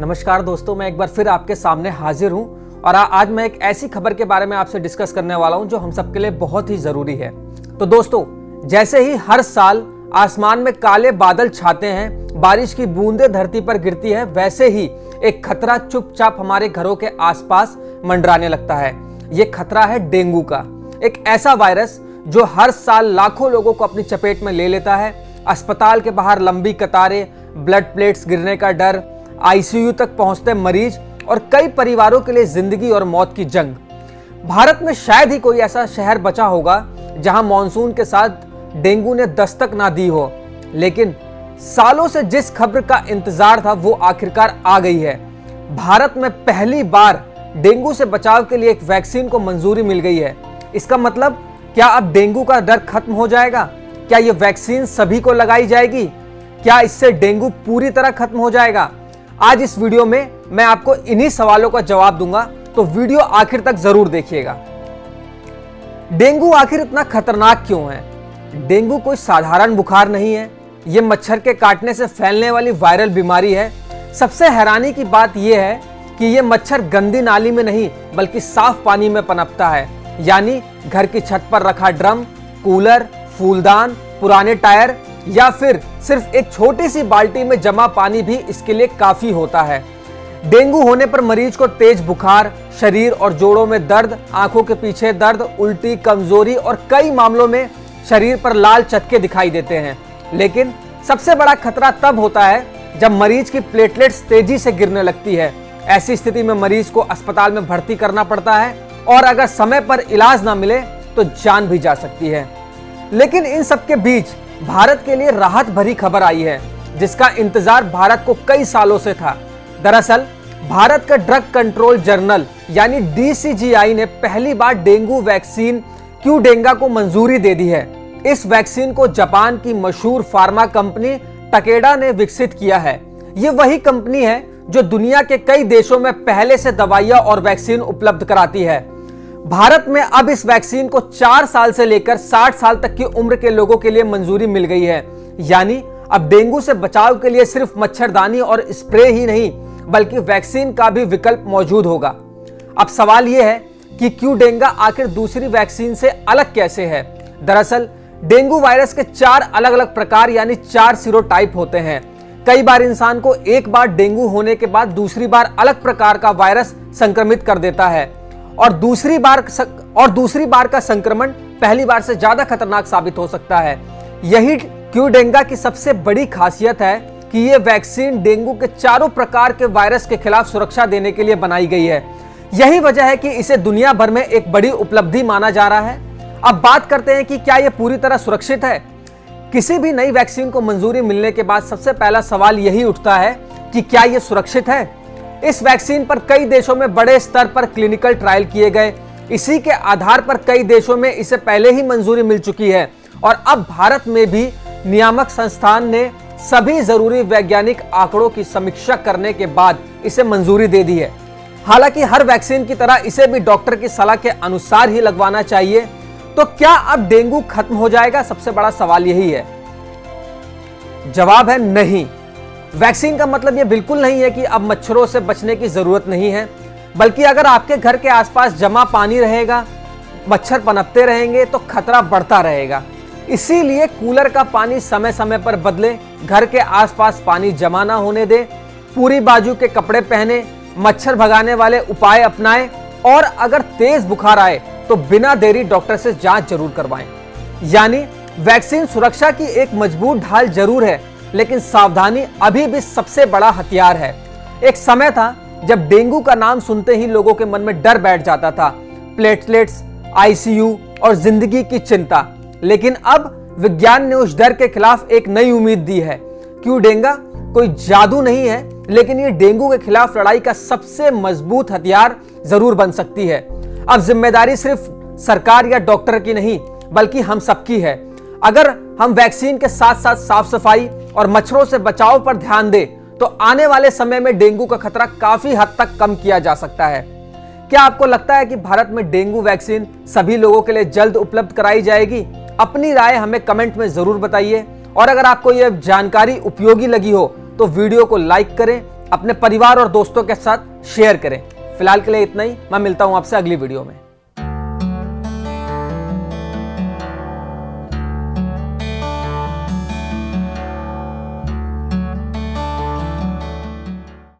नमस्कार दोस्तों, मैं एक बार फिर आपके सामने हाजिर हूं और आज मैं एक ऐसी खबर के बारे में आपसे डिस्कस करने वाला हूं जो हम सबके लिए बहुत ही जरूरी है। तो दोस्तों, जैसे ही हर साल आसमान में काले बादल छाते हैं, बारिश की बूंदें धरती पर गिरती है, वैसे ही एक खतरा चुपचाप हमारे घरों के आसपास मंडराने लगता है। ये खतरा है डेंगू का, एक ऐसा वायरस जो हर साल लाखों लोगों को अपनी चपेट में ले लेता है। अस्पताल के बाहर लंबी कतारें, ब्लड प्लेट्स गिरने का डर, आईसीयू तक पहुंचते मरीज और कई परिवारों के लिए जिंदगी और मौत की जंग। भारत में शायद ही कोई ऐसा शहर बचा होगा जहां मॉनसून के साथ डेंगू ने दस्तक ना दी हो, लेकिन सालों से जिस खबर का इंतजार था वो आखिरकार आ गई है। भारत में पहली बार डेंगू से बचाव के लिए एक वैक्सीन को मंजूरी मिल गई है। इसका मतलब क्या अब डेंगू का डर खत्म हो जाएगा? क्या ये वैक्सीन सभी को लगाई जाएगी? क्या इससे डेंगू पूरी तरह खत्म हो जाएगा? आज इस वीडियो में मैं आपको इन्हीं सवालों का जवाब दूंगा, तो वीडियो आखिर तक जरूर देखिएगा। डेंगू आखिर इतना खतरनाक क्यों है? डेंगू कोई साधारण बुखार नहीं है, यह मच्छर के काटने से फैलने वाली वायरल बीमारी है। सबसे हैरानी की बात यह है कि यह मच्छर गंदी नाली में नहीं बल्कि साफ पानी में पनपता है, यानी घर की छत पर रखा ड्रम, कूलर, फूलदान, पुराने टायर या फिर सिर्फ एक छोटी सी बाल्टी में जमा पानी भी इसके लिए काफी होता है। डेंगू होने पर मरीज को तेज बुखार, शरीर और जोड़ों में दर्द, आंखों के पीछे दर्द, उल्टी, कमजोरी और कई मामलों में शरीर पर लाल चटके दिखाई देते हैं। लेकिन सबसे बड़ा खतरा तब होता है जब मरीज की प्लेटलेट्स तेजी से गिरने लगती है। ऐसी स्थिति में मरीज को अस्पताल में भर्ती करना पड़ता है और अगर समय पर इलाज ना मिले तो जान भी जा सकती है। लेकिन इन सबके बीच भारत के लिए राहत भरी खबर आई है, जिसका इंतजार भारत को कई सालों से था। दरअसल भारत का ड्रग कंट्रोल जर्नल यानी DCGI ने पहली बार डेंगू वैक्सीन क्यूडेंगा को मंजूरी दे दी है। इस वैक्सीन को जापान की मशहूर फार्मा कंपनी टकेडा ने विकसित किया है। ये वही कंपनी है जो दुनिया के कई देशों में पहले से दवाइयां और वैक्सीन उपलब्ध कराती है। भारत में अब इस वैक्सीन को 4 साल से लेकर 60 साल तक की उम्र के लोगों के लिए मंजूरी मिल गई है। यानी अब डेंगू से बचाव के लिए सिर्फ मच्छरदानी और स्प्रे ही नहीं बल्कि वैक्सीन का भी विकल्प मौजूद होगा। अब सवाल यह है कि क्यूडेंगा आखिर दूसरी वैक्सीन से अलग कैसे है? दरअसल डेंगू वायरस के 4 अलग अलग प्रकार यानी 4 सीरोटाइप होते हैं। कई बार इंसान को एक बार डेंगू होने के बाद दूसरी बार अलग प्रकार का वायरस संक्रमित कर देता है और दूसरी बार का संक्रमण पहली बार से ज्यादा खतरनाक साबित हो सकता है। यही क्यूडेंगा की सबसे बड़ी खासियत है कि यह वैक्सीन डेंगू के चारों प्रकार के वायरस के खिलाफ सुरक्षा देने के लिए बनाई गई है। यही वजह है कि इसे दुनिया भर में एक बड़ी उपलब्धि माना जा रहा है। अब बात करते हैं कि क्या यह पूरी तरह सुरक्षित है? किसी भी नई वैक्सीन को मंजूरी मिलने के बाद सबसे पहला सवाल यही उठता है कि क्या यह सुरक्षित है? इस वैक्सीन पर कई देशों में बड़े स्तर पर क्लिनिकल ट्रायल किए गए। इसी के आधार पर कई देशों में इसे पहले ही मंजूरी मिल चुकी है और अब भारत में भी नियामक संस्थान ने सभी जरूरी वैज्ञानिक आंकड़ों की समीक्षा करने के बाद इसे मंजूरी दे दी है। हालांकि हर वैक्सीन की तरह इसे भी डॉक्टर की सलाह के अनुसार ही लगवाना चाहिए। तो क्या अब डेंगू खत्म हो जाएगा? सबसे बड़ा सवाल यही है। जवाब है नहीं। वैक्सीन का मतलब यह बिल्कुल नहीं है कि अब मच्छरों से बचने की जरूरत नहीं है, बल्कि अगर आपके घर के आसपास जमा पानी रहेगा, मच्छर पनपते रहेंगे तो खतरा बढ़ता रहेगा। इसीलिए कूलर का पानी समय समय पर बदले, घर के आसपास पानी जमा ना होने दे, पूरी बाजू के कपड़े पहने, मच्छर भगाने वाले उपाय अपनाएं और अगर तेज बुखार आए तो बिना देरी डॉक्टर से जांच जरूर करवाएं। यानी वैक्सीन सुरक्षा की एक मजबूत ढाल जरूर है, लेकिन सावधानी अभी भी सबसे बड़ा हथियार है। एक समय था जब डेंगू का नाम सुनते ही लोगों के मन में डर बैठ जाता था, प्लेटलेट्स, आईसीयू और जिंदगी की चिंता। लेकिन अब विज्ञान ने उस डर के खिलाफ एक नई उम्मीद दी है। क्यूडेंगा कोई जादू नहीं है, लेकिन ये डेंगू के खिलाफ लड़ाई का सबसे मजबूत हथियार जरूर बन सकती है। अब जिम्मेदारी सिर्फ सरकार या डॉक्टर की नहीं बल्कि हम सबकी है। अगर हम वैक्सीन के साथ साथ साफ सफाई और मच्छरों से बचाव पर ध्यान दें तो आने वाले समय में डेंगू का खतरा काफी हद तक कम किया जा सकता है। क्या आपको लगता है कि भारत में डेंगू वैक्सीन सभी लोगों के लिए जल्द उपलब्ध कराई जाएगी? अपनी राय हमें कमेंट में जरूर बताइए और अगर आपको यह जानकारी उपयोगी लगी हो तो वीडियो को लाइक करें, अपने परिवार और दोस्तों के साथ शेयर करें। फिलहाल के लिए इतना ही, मैं मिलता हूं आपसे अगली वीडियो में।